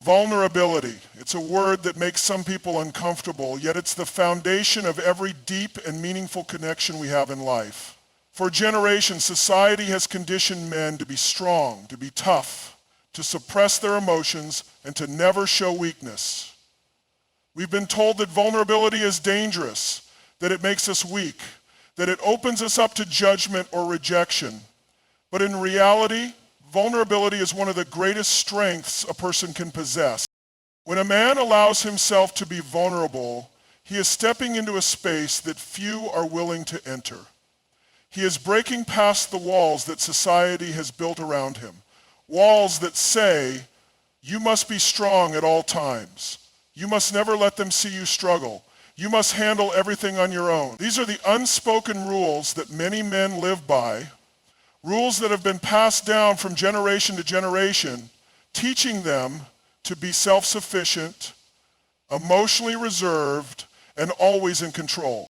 Vulnerability. It's a word that makes some people uncomfortable, yet it's the foundation of every deep and meaningful connection we have in life. For generations, society has conditioned men to be strong, to be tough, to suppress their emotions, and to never show weakness. We've been told that vulnerability is dangerous, that it makes us weak, that it opens us up to judgment or rejection. But in reality, vulnerability is one of the greatest strengths a person can possess. When a man allows himself to be vulnerable, he is stepping into a space that few are willing to enter. He is breaking past the walls that society has built around him, walls that say, you must be strong at all times. You must never let them see you struggle. You must handle everything on your own. These are the unspoken rules that many men live by, rules that have been passed down from generation to generation, teaching them to be self-sufficient, emotionally reserved, and always in control.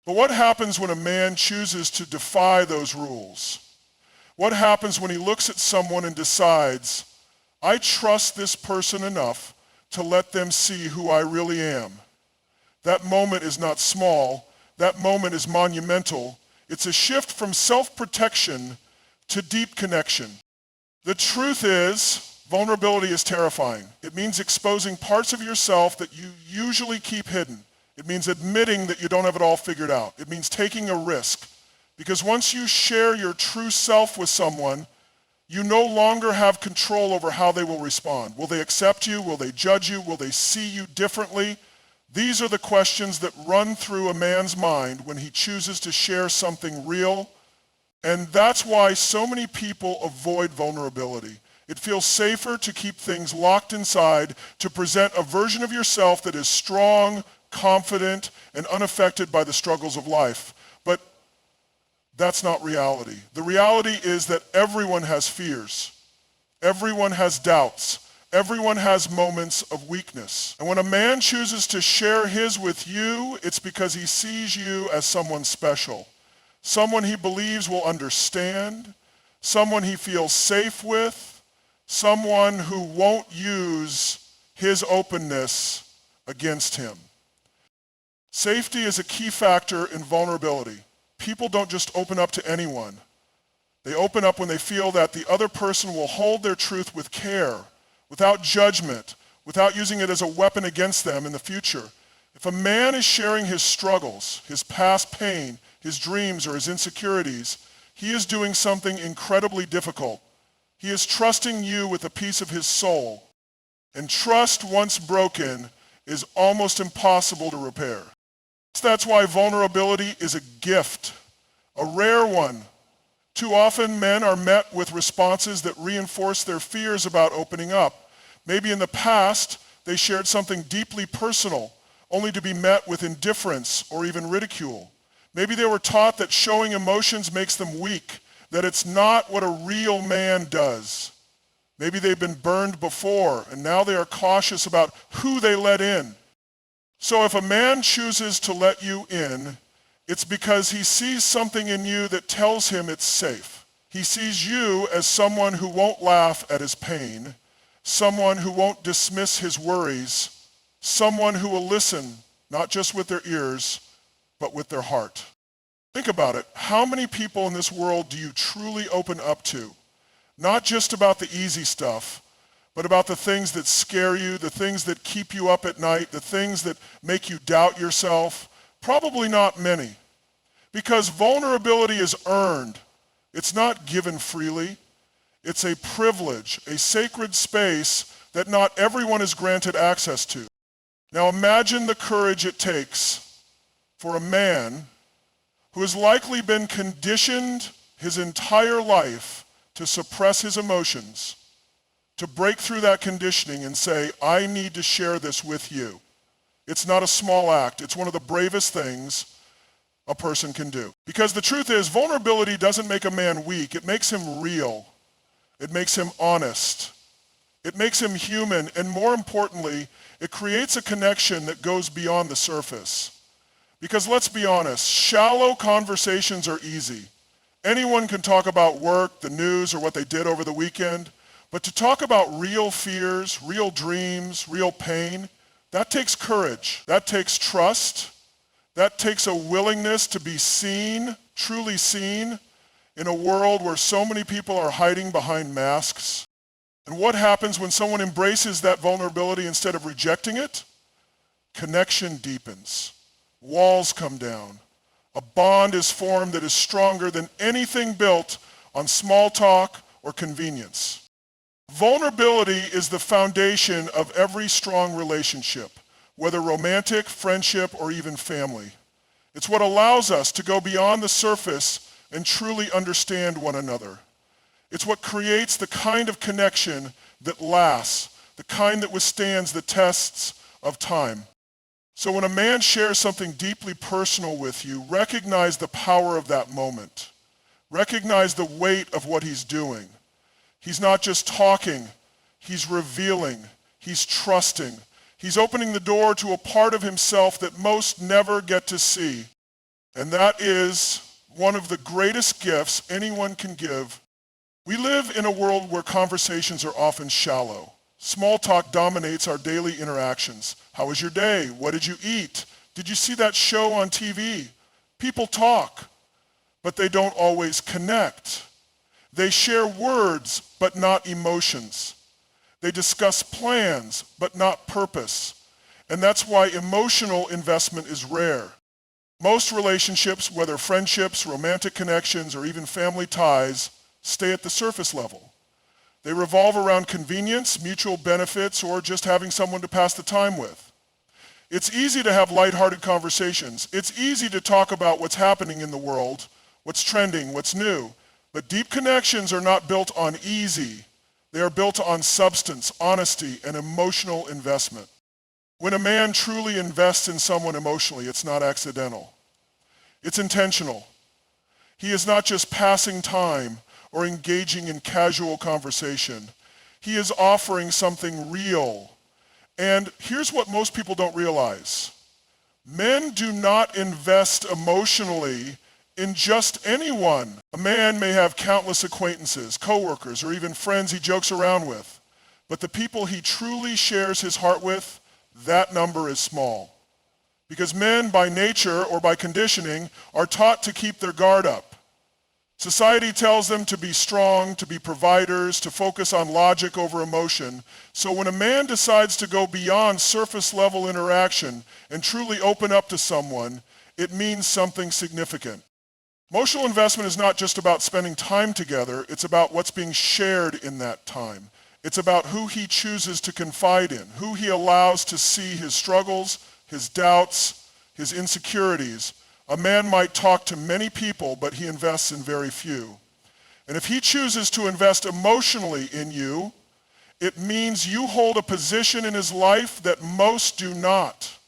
But what happens when a man chooses to defy those rules? What happens when he looks at someone and decides, I trust this person enough to let them see who I really am? That moment is not small. That moment is monumental. It's a shift from self-protection to deep connection. The truth is, vulnerability is terrifying. It means exposing parts of yourself that you usually keep hidden. It means admitting that you don't have it all figured out. It means taking a risk. Because once you share your true self with someone, you no longer have control over how they will respond. Will they accept you? Will they judge you? Will they see you differently? These are the questions that run through a man's mind when he chooses to share something real. And that's why so many people avoid vulnerability. It feels safer to keep things locked inside, to present a version of yourself that is strong, confident, and unaffected by the struggles of life. But that's not reality. The reality is that everyone has fears. Everyone has doubts. Everyone has moments of weakness. And when a man chooses to share his with you, it's because he sees you as someone special, someone he believes will understand, someone he feels safe with, someone who won't use his openness against him. Safety is a key factor in vulnerability. People don't just open up to anyone. They open up when they feel that the other person will hold their truth with care, without judgment, without using it as a weapon against them in the future. If a man is sharing his struggles, his past pain, his dreams, or his insecurities, he is doing something incredibly difficult. He is trusting you with a piece of his soul. And trust, once broken, is almost impossible to repair. That's why vulnerability is a gift, a rare one. Too often men are met with responses that reinforce their fears about opening up. Maybe in the past they shared something deeply personal, only to be met with indifference or even ridicule. Maybe they were taught that showing emotions makes them weak, that it's not what a real man does. Maybe they've been burned before and now they are cautious about who they let in. So if a man chooses to let you in, it's because he sees something in you that tells him it's safe. He sees you as someone who won't laugh at his pain, someone who won't dismiss his worries, someone who will listen, not just with their ears, but with their heart. Think about it. How many people in this world do you truly open up to? Not just about the easy stuff, but about the things that scare you, the things that keep you up at night, the things that make you doubt yourself. Probably not many. Because vulnerability is earned. It's not given freely. It's a privilege, a sacred space that not everyone is granted access to. Now imagine the courage it takes for a man who has likely been conditioned his entire life to suppress his emotions, to break through that conditioning and say, I need to share this with you. It's not a small act. It's one of the bravest things a person can do. Because the truth is, vulnerability doesn't make a man weak. It makes him real. It makes him honest. It makes him human. And more importantly, it creates a connection that goes beyond the surface. Because let's be honest, shallow conversations are easy. Anyone can talk about work, the news, or what they did over the weekend. But to talk about real fears, real dreams, real pain, that takes courage. That takes trust. That takes a willingness to be seen, truly seen, in a world where so many people are hiding behind masks. And what happens when someone embraces that vulnerability instead of rejecting it? Connection deepens. Walls come down. A bond is formed that is stronger than anything built on small talk or convenience. Vulnerability is the foundation of every strong relationship, whether romantic, friendship, or even family. It's what allows us to go beyond the surface and truly understand one another. It's what creates the kind of connection that lasts, the kind that withstands the tests of time. So when a man shares something deeply personal with you, recognize the power of that moment. Recognize the weight of what he's doing. He's not just talking, he's revealing, he's trusting. He's opening the door to a part of himself that most never get to see. And that is one of the greatest gifts anyone can give. We live in a world where conversations are often shallow. Small talk dominates our daily interactions. How was your day? What did you eat? Did you see that show on TV? People talk, but they don't always connect. They share words, but not emotions. They discuss plans, but not purpose. And that's why emotional investment is rare. Most relationships, whether friendships, romantic connections, or even family ties, stay at the surface level. They revolve around convenience, mutual benefits, or just having someone to pass the time with. It's easy to have lighthearted conversations. It's easy to talk about what's happening in the world, what's trending, what's new. But deep connections are not built on easy. They are built on substance, honesty, and emotional investment. When a man truly invests in someone emotionally, it's not accidental. It's intentional. He is not just passing time or engaging in casual conversation. He is offering something real. And here's what most people don't realize. Men do not invest emotionally in just anyone. A man may have countless acquaintances, coworkers, or even friends he jokes around with. But the people he truly shares his heart with, that number is small. Because men, by nature or by conditioning, are taught to keep their guard up. Society tells them to be strong, to be providers, to focus on logic over emotion. So when a man decides to go beyond surface level interaction and truly open up to someone, it means something significant. Emotional investment is not just about spending time together, it's about what's being shared in that time. It's about who he chooses to confide in, who he allows to see his struggles, his doubts, his insecurities. A man might talk to many people, but he invests in very few. And if he chooses to invest emotionally in you, it means you hold a position in his life that most do not.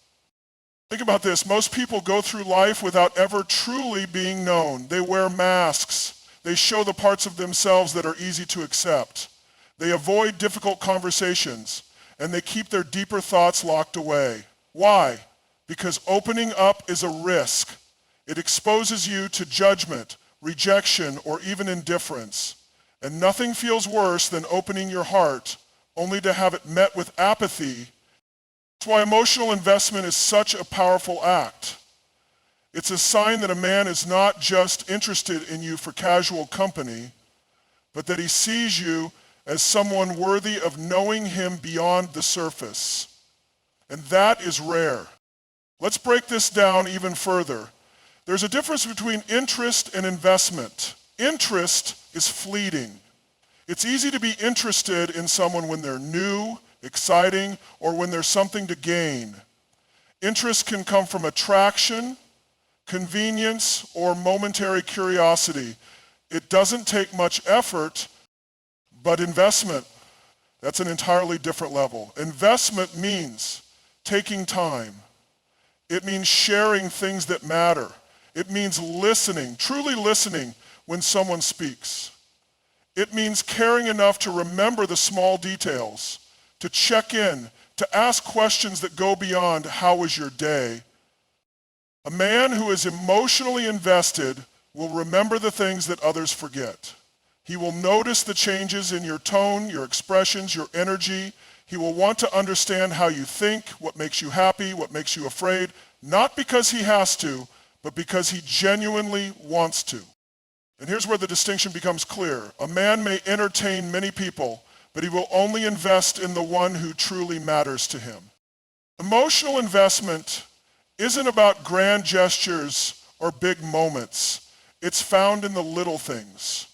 Think about this. Most people go through life without ever truly being known. They wear masks. They show the parts of themselves that are easy to accept. They avoid difficult conversations, and they keep their deeper thoughts locked away. Why? Because opening up is a risk. It exposes you to judgment, rejection, or even indifference. And nothing feels worse than opening your heart only to have it met with apathy. That's why emotional investment is such a powerful act. It's a sign that a man is not just interested in you for casual company, but that he sees you as someone worthy of knowing him beyond the surface. And that is rare. Let's break this down even further. There's a difference between interest and investment. Interest is fleeting. It's easy to be interested in someone when they're new, exciting, or when there's something to gain. Interest can come from attraction, convenience, or momentary curiosity. It doesn't take much effort, but investment, that's an entirely different level. Investment means taking time. It means sharing things that matter. It means listening, truly listening when someone speaks. It means caring enough to remember the small details, to check in, to ask questions that go beyond how was your day. A man who is emotionally invested will remember the things that others forget. He will notice the changes in your tone, your expressions, your energy. He will want to understand how you think, what makes you happy, what makes you afraid, not because he has to, but because he genuinely wants to. And here's where the distinction becomes clear. A man may entertain many people, but he will only invest in the one who truly matters to him. Emotional investment isn't about grand gestures or big moments. It's found in the little things.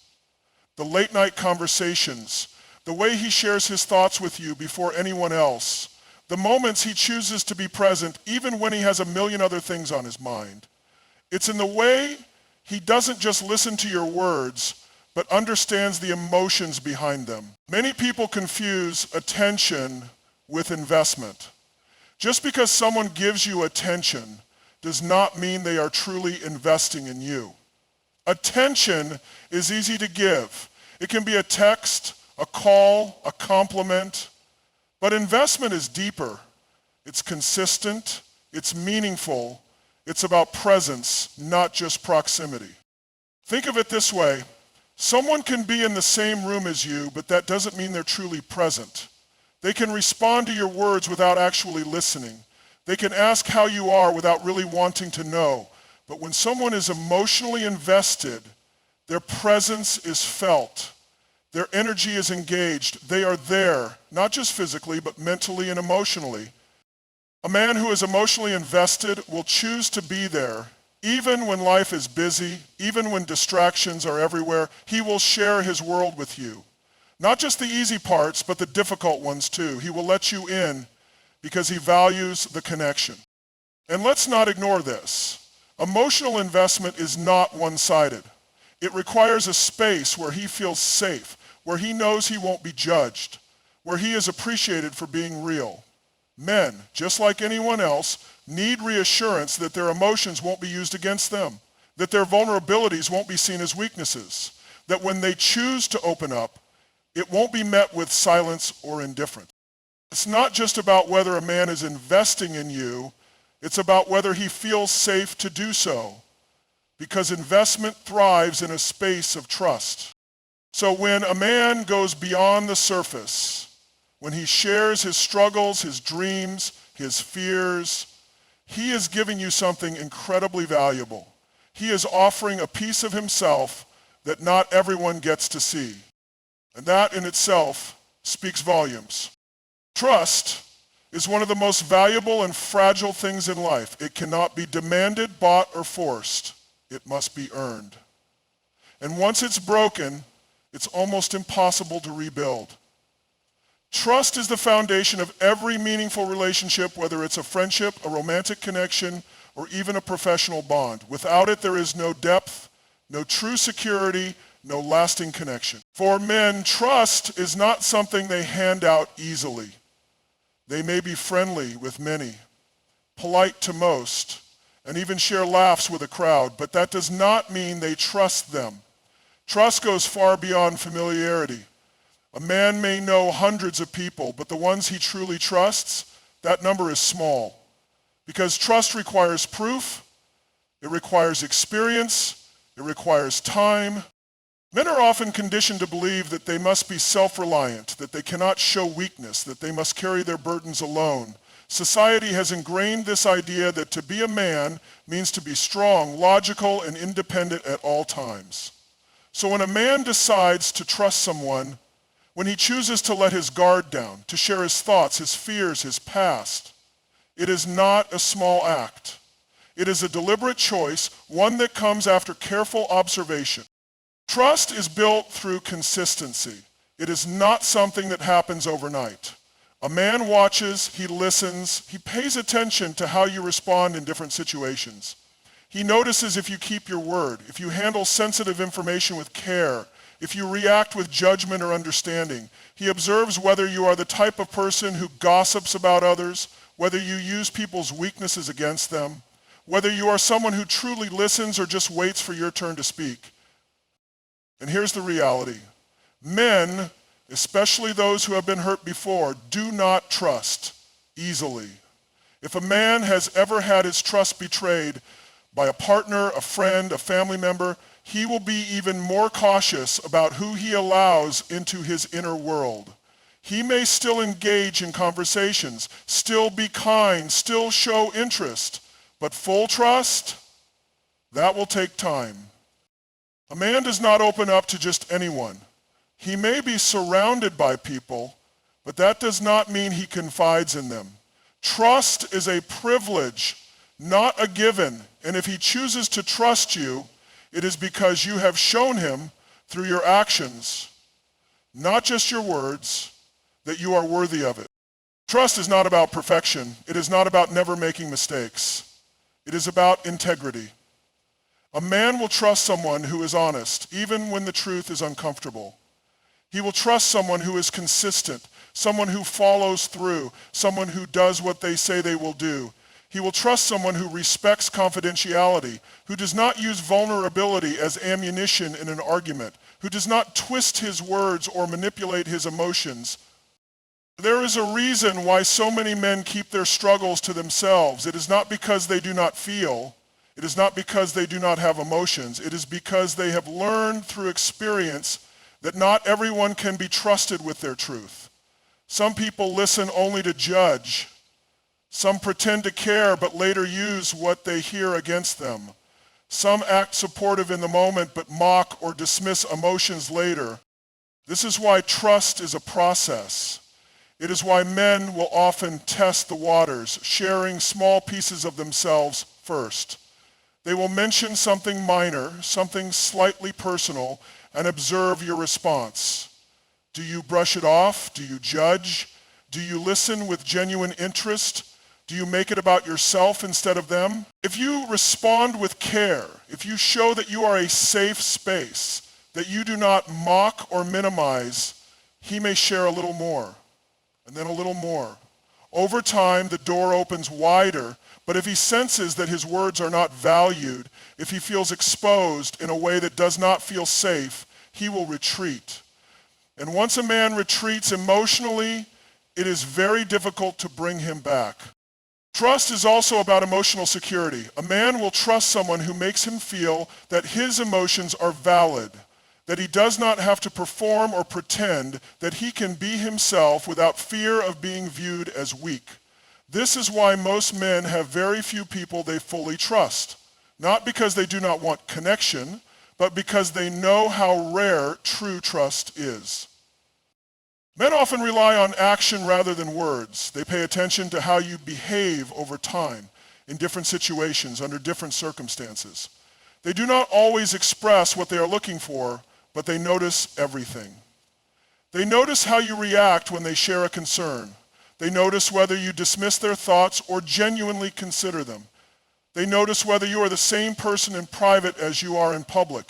The late night conversations, the way he shares his thoughts with you before anyone else, the moments he chooses to be present even when he has a million other things on his mind. It's in the way he doesn't just listen to your words, but understands the emotions behind them. Many people confuse attention with investment. Just because someone gives you attention does not mean they are truly investing in you. Attention is easy to give. It can be a text, a call, a compliment, but investment is deeper. It's consistent, it's meaningful, it's about presence, not just proximity. Think of it this way. Someone can be in the same room as you, but that doesn't mean they're truly present. They can respond to your words without actually listening. They can ask how you are without really wanting to know. But when someone is emotionally invested, their presence is felt. Their energy is engaged. They are there, not just physically, but mentally and emotionally. A man who is emotionally invested will choose to be there. Even when life is busy, even when distractions are everywhere, he will share his world with you. Not just the easy parts, but the difficult ones too. He will let you in because he values the connection. And let's not ignore this. Emotional investment is not one-sided. It requires a space where he feels safe, where he knows he won't be judged, where he is appreciated for being real. Men, just like anyone else, need reassurance that their emotions won't be used against them, that their vulnerabilities won't be seen as weaknesses, that when they choose to open up, it won't be met with silence or indifference. It's not just about whether a man is investing in you, it's about whether he feels safe to do so, because investment thrives in a space of trust. So when a man goes beyond the surface, when he shares his struggles, his dreams, his fears, he is giving you something incredibly valuable. He is offering a piece of himself that not everyone gets to see. And that in itself speaks volumes. Trust is one of the most valuable and fragile things in life. It cannot be demanded, bought, or forced. It must be earned. And once it's broken, it's almost impossible to rebuild. Trust is the foundation of every meaningful relationship, whether it's a friendship, a romantic connection, or even a professional bond. Without it, there is no depth, no true security, no lasting connection. For men, trust is not something they hand out easily. They may be friendly with many, polite to most, and even share laughs with a crowd, but that does not mean they trust them. Trust goes far beyond familiarity. A man may know hundreds of people, but the ones he truly trusts, that number is small. Because trust requires proof, it requires experience, it requires time. Men are often conditioned to believe that they must be self-reliant, that they cannot show weakness, that they must carry their burdens alone. Society has ingrained this idea that to be a man means to be strong, logical, and independent at all times. So when a man decides to trust someone, when he chooses to let his guard down, to share his thoughts, his fears, his past, it is not a small act. It is a deliberate choice, one that comes after careful observation. Trust is built through consistency. It is not something that happens overnight. A man watches, he listens, he pays attention to how you respond in different situations. He notices if you keep your word, if you handle sensitive information with care, if you react with judgment or understanding. He observes whether you are the type of person who gossips about others, whether you use people's weaknesses against them, whether you are someone who truly listens or just waits for your turn to speak. And here's the reality. Men, especially those who have been hurt before, do not trust easily. If a man has ever had his trust betrayed, by a partner, a friend, a family member, he will be even more cautious about who he allows into his inner world. He may still engage in conversations, still be kind, still show interest, but full trust, that will take time. A man does not open up to just anyone. He may be surrounded by people, but that does not mean he confides in them. Trust is a privilege, not a given, and if he chooses to trust you, it is because you have shown him through your actions, not just your words, that you are worthy of it. Trust is not about perfection. It is not about never making mistakes. It is about integrity. A man will trust someone who is honest, even when the truth is uncomfortable. He will trust someone who is consistent, someone who follows through, someone who does what they say they will do. He will trust someone who respects confidentiality, who does not use vulnerability as ammunition in an argument, who does not twist his words or manipulate his emotions. There is a reason why so many men keep their struggles to themselves. It is not because they do not feel. It is not because they do not have emotions. It is because they have learned through experience that not everyone can be trusted with their truth. Some people listen only to judge. Some pretend to care but later use what they hear against them. Some act supportive in the moment but mock or dismiss emotions later. This is why trust is a process. It is why men will often test the waters, sharing small pieces of themselves first. They will mention something minor, something slightly personal, and observe your response. Do you brush it off? Do you judge? Do you listen with genuine interest? Do you make it about yourself instead of them? If you respond with care, if you show that you are a safe space, that you do not mock or minimize, he may share a little more, and then a little more. Over time, the door opens wider, but if he senses that his words are not valued, if he feels exposed in a way that does not feel safe, he will retreat. And once a man retreats emotionally, it is very difficult to bring him back. Trust is also about emotional security. A man will trust someone who makes him feel that his emotions are valid, that he does not have to perform or pretend, that he can be himself without fear of being viewed as weak. This is why most men have very few people they fully trust, not because they do not want connection, but because they know how rare true trust is. Men often rely on action rather than words. They pay attention to how you behave over time, in different situations, under different circumstances. They do not always express what they are looking for, but they notice everything. They notice how you react when they share a concern. They notice whether you dismiss their thoughts or genuinely consider them. They notice whether you are the same person in private as you are in public.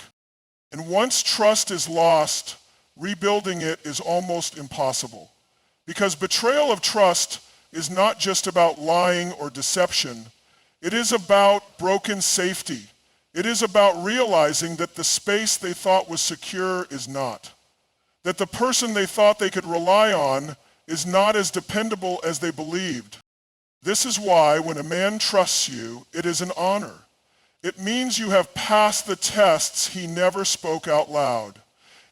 And once trust is lost, rebuilding it is almost impossible. Because betrayal of trust is not just about lying or deception. It is about broken safety. It is about realizing that the space they thought was secure is not. That the person they thought they could rely on is not as dependable as they believed. This is why when a man trusts you, it is an honor. It means you have passed the tests he never spoke out loud.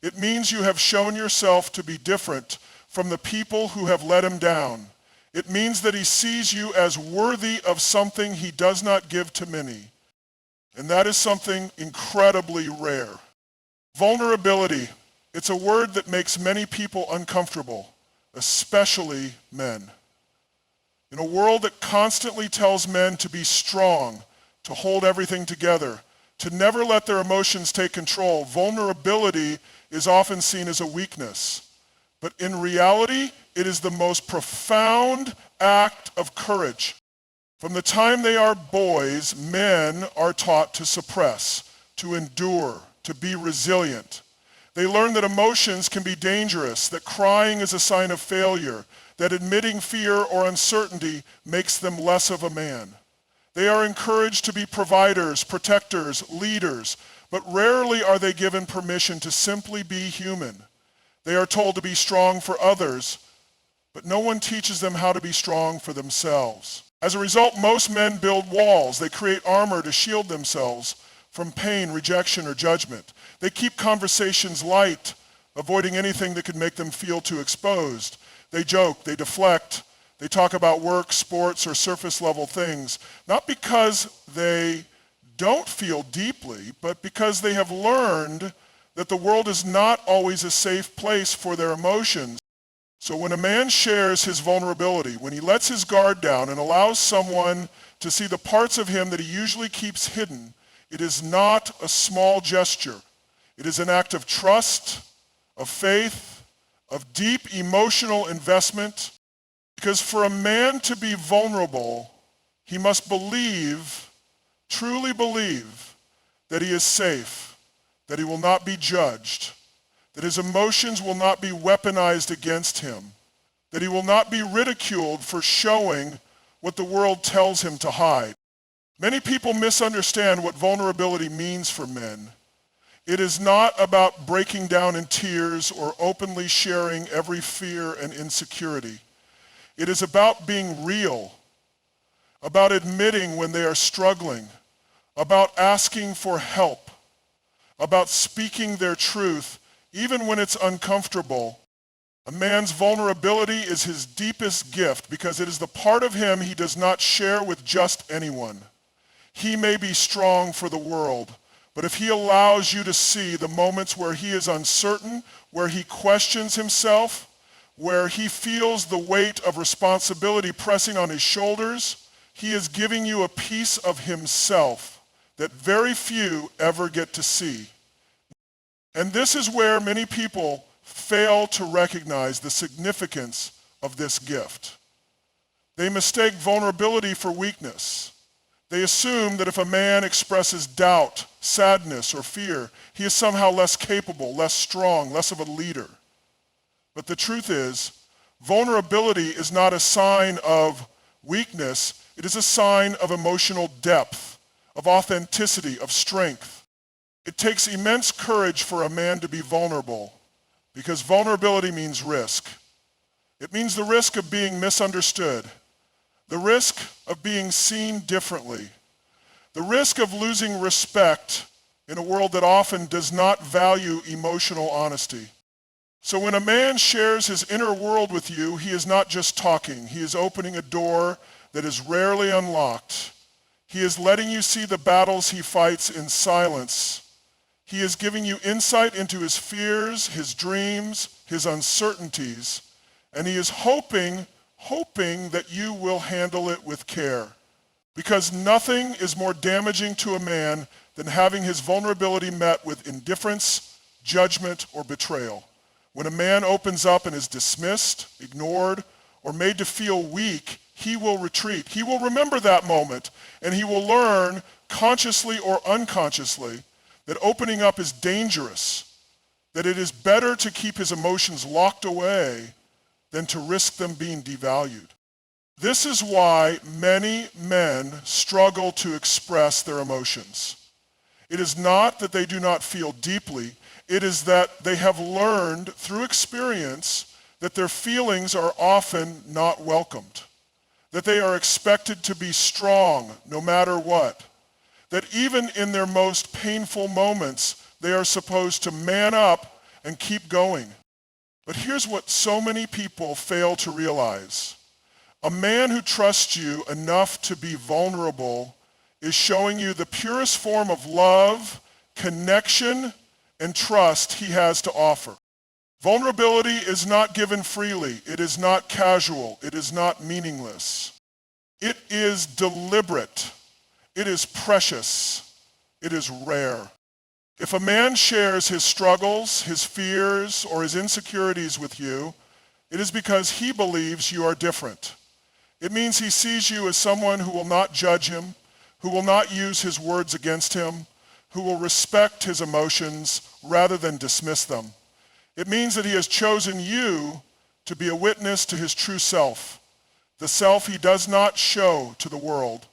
It means you have shown yourself to be different from the people who have let him down. It means that he sees you as worthy of something he does not give to many. And that is something incredibly rare. Vulnerability. It's a word that makes many people uncomfortable, especially men. In a world that constantly tells men to be strong, to hold everything together, to never let their emotions take control, vulnerability is often seen as a weakness. But in reality, it is the most profound act of courage. From the time they are boys, men are taught to suppress, to endure, to be resilient. They learn that emotions can be dangerous, that crying is a sign of failure, that admitting fear or uncertainty makes them less of a man. They are encouraged to be providers, protectors, leaders, but rarely are they given permission to simply be human. They are told to be strong for others, but no one teaches them how to be strong for themselves. As a result, most men build walls. They create armor to shield themselves from pain, rejection, or judgment. They keep conversations light, avoiding anything that could make them feel too exposed. They joke, they deflect, they talk about work, sports, or surface-level things, not because they don't feel deeply, but because they have learned that the world is not always a safe place for their emotions. So when a man shares his vulnerability, when he lets his guard down and allows someone to see the parts of him that he usually keeps hidden, it is not a small gesture. It is an act of trust, of faith, of deep emotional investment. Because for a man to be vulnerable, he must believe, truly believe, that he is safe, that he will not be judged, that his emotions will not be weaponized against him, that he will not be ridiculed for showing what the world tells him to hide. Many people misunderstand what vulnerability means for men. It is not about breaking down in tears or openly sharing every fear and insecurity. It is about being real, about admitting when they are struggling, about asking for help, about speaking their truth, even when it's uncomfortable. A man's vulnerability is his deepest gift because it is the part of him he does not share with just anyone. He may be strong for the world, but if he allows you to see the moments where he is uncertain, where he questions himself, where he feels the weight of responsibility pressing on his shoulders, he is giving you a piece of himself that very few ever get to see. And this is where many people fail to recognize the significance of this gift. They mistake vulnerability for weakness. They assume that if a man expresses doubt, sadness, or fear, he is somehow less capable, less strong, less of a leader. But the truth is, vulnerability is not a sign of weakness. It is a sign of emotional depth, of authenticity, of strength. It takes immense courage for a man to be vulnerable because vulnerability means risk. It means the risk of being misunderstood, the risk of being seen differently, the risk of losing respect in a world that often does not value emotional honesty. So when a man shares his inner world with you, he is not just talking. He is opening a door that is rarely unlocked. He is letting you see the battles he fights in silence. He is giving you insight into his fears, his dreams, his uncertainties, and he is hoping that you will handle it with care. Because nothing is more damaging to a man than having his vulnerability met with indifference, judgment, or betrayal. When a man opens up and is dismissed, ignored, or made to feel weak, he will retreat. He will remember that moment, and he will learn, consciously or unconsciously, that opening up is dangerous, that it is better to keep his emotions locked away than to risk them being devalued. This is why many men struggle to express their emotions. It is not that they do not feel deeply, it is that they have learned through experience that their feelings are often not welcomed, that they are expected to be strong no matter what, that even in their most painful moments, they are supposed to man up and keep going. But here's what so many people fail to realize. A man who trusts you enough to be vulnerable is showing you the purest form of love, connection, and trust he has to offer. Vulnerability is not given freely. It is not casual. It is not meaningless. It is deliberate. It is precious. It is rare. If a man shares his struggles, his fears, or his insecurities with you, it is because he believes you are different. It means he sees you as someone who will not judge him, who will not use his words against him, who will respect his emotions rather than dismiss them. It means that he has chosen you to be a witness to his true self, the self he does not show to the world.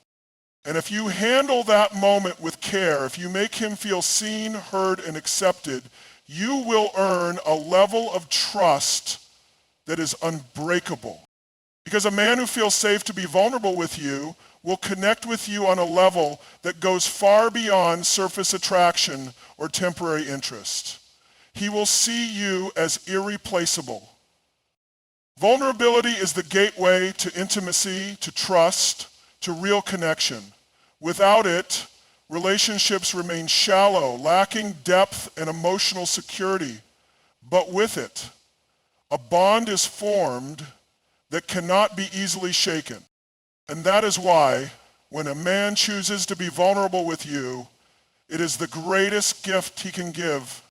And if you handle that moment with care, if you make him feel seen, heard, and accepted, you will earn a level of trust that is unbreakable. Because a man who feels safe to be vulnerable with you will connect with you on a level that goes far beyond surface attraction or temporary interest. He will see you as irreplaceable. Vulnerability is the gateway to intimacy, to trust, to real connection. Without it, relationships remain shallow, lacking depth and emotional security. But with it, a bond is formed that cannot be easily shaken. And that is why, when a man chooses to be vulnerable with you, it is the greatest gift he can give